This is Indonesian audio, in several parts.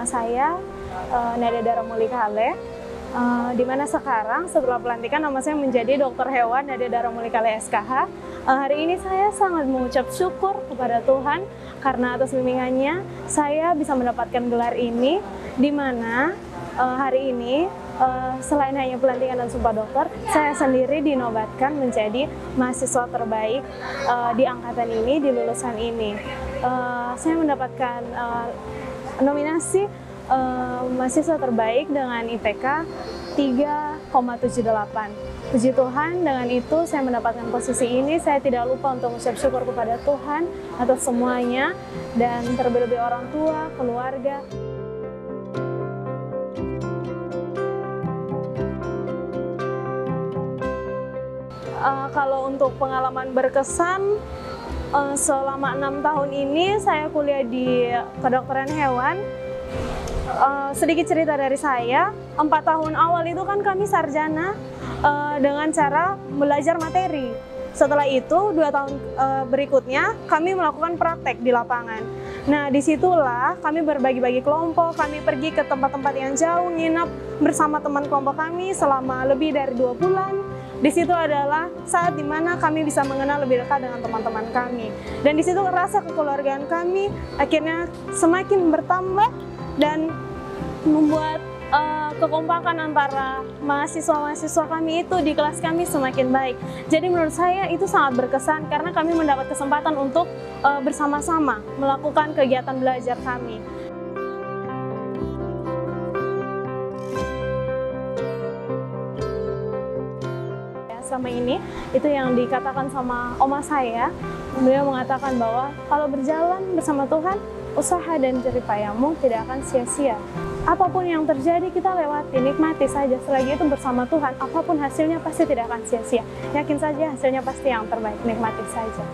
saya Nadia Daramuli Kale, di mana sekarang setelah pelantikan nama saya menjadi Dokter Hewan Nadia Daramuli Kale SKH. Hari ini saya sangat mengucap syukur kepada Tuhan karena atas bimbingannya saya bisa mendapatkan gelar ini, di mana hari ini selain hanya pelantikan dan sumpah dokter, saya sendiri dinobatkan menjadi mahasiswa terbaik di angkatan ini, di lulusan ini. Saya mendapatkan nominasi mahasiswa terbaik dengan IPK 3,78. Puji Tuhan, dengan itu saya mendapatkan posisi ini. Saya tidak lupa untuk mengucap syukur kepada Tuhan atas semuanya, dan terlebih orang tua, keluarga. Kalau untuk pengalaman berkesan, selama 6 tahun ini saya kuliah di kedokteran hewan. Sedikit cerita dari saya, 4 tahun awal itu kan kami sarjana dengan cara belajar materi. Setelah itu 2 tahun berikutnya kami melakukan praktek di lapangan. Nah, disitulah kami berbagi-bagi kelompok, kami pergi ke tempat-tempat yang jauh, nginap bersama teman kelompok kami selama lebih dari 2 bulan. Di situ adalah saat dimana kami bisa mengenal lebih dekat dengan teman-teman kami. Dan di situ rasa kekeluargaan kami akhirnya semakin bertambah dan membuat kekompakan antara mahasiswa-mahasiswa kami itu di kelas kami semakin baik. Jadi menurut saya itu sangat berkesan karena kami mendapat kesempatan untuk bersama-sama melakukan kegiatan belajar kami. Selama ini, itu yang dikatakan sama oma saya, beliau mengatakan bahwa kalau berjalan bersama Tuhan, usaha dan jerih payahmu tidak akan sia-sia. Apapun yang terjadi kita lewati, nikmati saja. Selagi itu bersama Tuhan, apapun hasilnya pasti tidak akan sia-sia. Yakin saja hasilnya pasti yang terbaik, nikmati saja.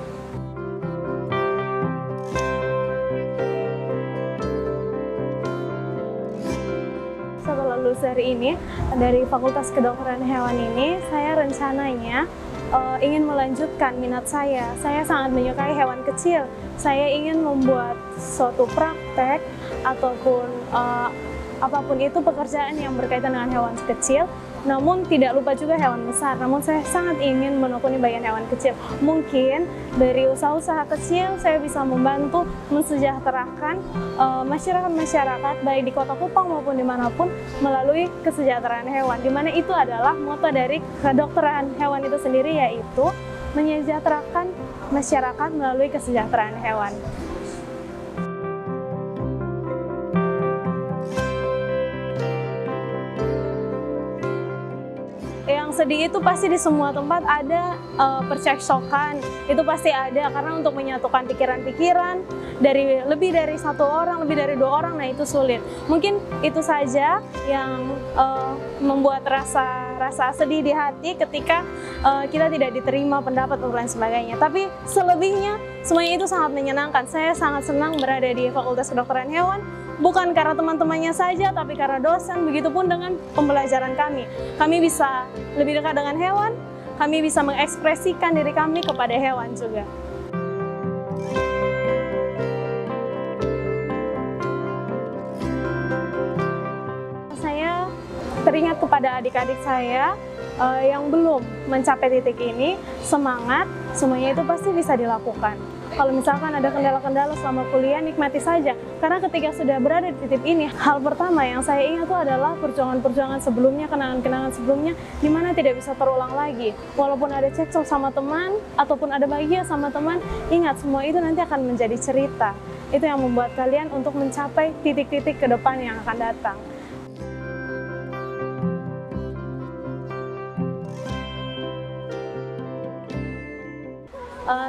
Setelah lulus dari ini, dari Fakultas Kedokteran Hewan ini, saya rencananya ingin melanjutkan minat saya. Saya sangat menyukai hewan kecil. Saya ingin membuat suatu praktek ataupun apapun itu pekerjaan yang berkaitan dengan hewan kecil, namun tidak lupa juga hewan besar. Namun saya sangat ingin menekuni bagian hewan kecil. Mungkin dari usaha-usaha kecil saya bisa membantu mensejahterakan masyarakat-masyarakat baik di Kota Kupang maupun dimanapun melalui kesejahteraan hewan. Dimana itu adalah moto dari kedokteran hewan itu sendiri, yaitu menyejahterakan masyarakat melalui kesejahteraan hewan. Yang sedih itu pasti di semua tempat ada percekcokan, itu pasti ada karena untuk menyatukan pikiran-pikiran dari lebih dari 1 orang, lebih dari 2 orang, nah itu sulit. Mungkin itu saja yang membuat rasa sedih di hati ketika kita tidak diterima pendapat dan lain sebagainya. Tapi selebihnya semuanya itu sangat menyenangkan. Saya sangat senang berada di Fakultas Kedokteran Hewan. Bukan karena teman-temannya saja, tapi karena dosen, begitupun dengan pembelajaran kami. Kami bisa lebih dekat dengan hewan, kami bisa mengekspresikan diri kami kepada hewan juga. Saya teringat kepada adik-adik saya yang belum mencapai titik ini, semangat, semuanya itu pasti bisa dilakukan. Kalau misalkan ada kendala-kendala selama kuliah, nikmati saja. Karena ketika sudah berada di titik ini, hal pertama yang saya ingat itu adalah perjuangan-perjuangan sebelumnya, kenangan-kenangan sebelumnya, di mana tidak bisa terulang lagi. Walaupun ada cekcok sama teman, ataupun ada bahagia sama teman, ingat semua itu nanti akan menjadi cerita. Itu yang membuat kalian untuk mencapai titik-titik ke depan yang akan datang.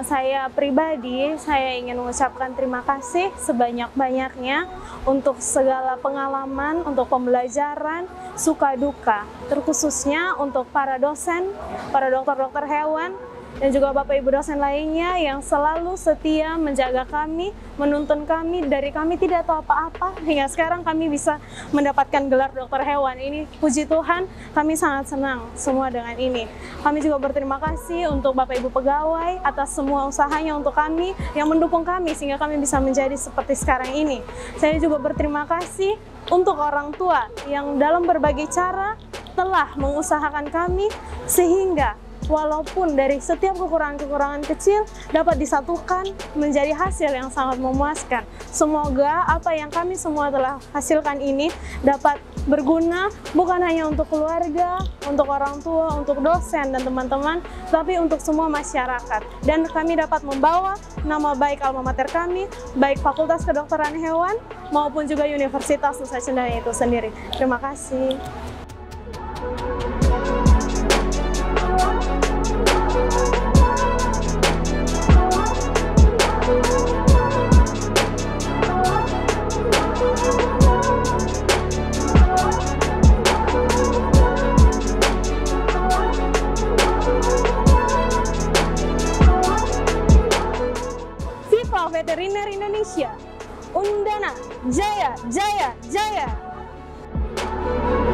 Saya pribadi, saya ingin mengucapkan terima kasih sebanyak-banyaknya untuk segala pengalaman, untuk pembelajaran, suka duka, terkhususnya untuk para dosen, para dokter-dokter hewan dan juga Bapak Ibu dosen lainnya yang selalu setia menjaga kami, menuntun kami, dari kami tidak tahu apa-apa hingga sekarang kami bisa mendapatkan gelar dokter hewan ini. Puji Tuhan, kami sangat senang semua dengan ini. Kami juga berterima kasih untuk Bapak Ibu pegawai atas semua usahanya untuk kami yang mendukung kami sehingga kami bisa menjadi seperti sekarang ini. Saya juga berterima kasih untuk orang tua yang dalam berbagai cara telah mengusahakan kami sehingga walaupun dari setiap kekurangan-kekurangan kecil dapat disatukan menjadi hasil yang sangat memuaskan. Semoga apa yang kami semua telah hasilkan ini dapat berguna bukan hanya untuk keluarga, untuk orang tua, untuk dosen dan teman-teman, tapi untuk semua masyarakat. Dan kami dapat membawa nama baik alma mater kami, baik Fakultas Kedokteran Hewan maupun juga Universitas Nusa Cendana itu sendiri. Terima kasih. Viva Veteriner Indonesia, Undana, Jaya, Jaya, Jaya!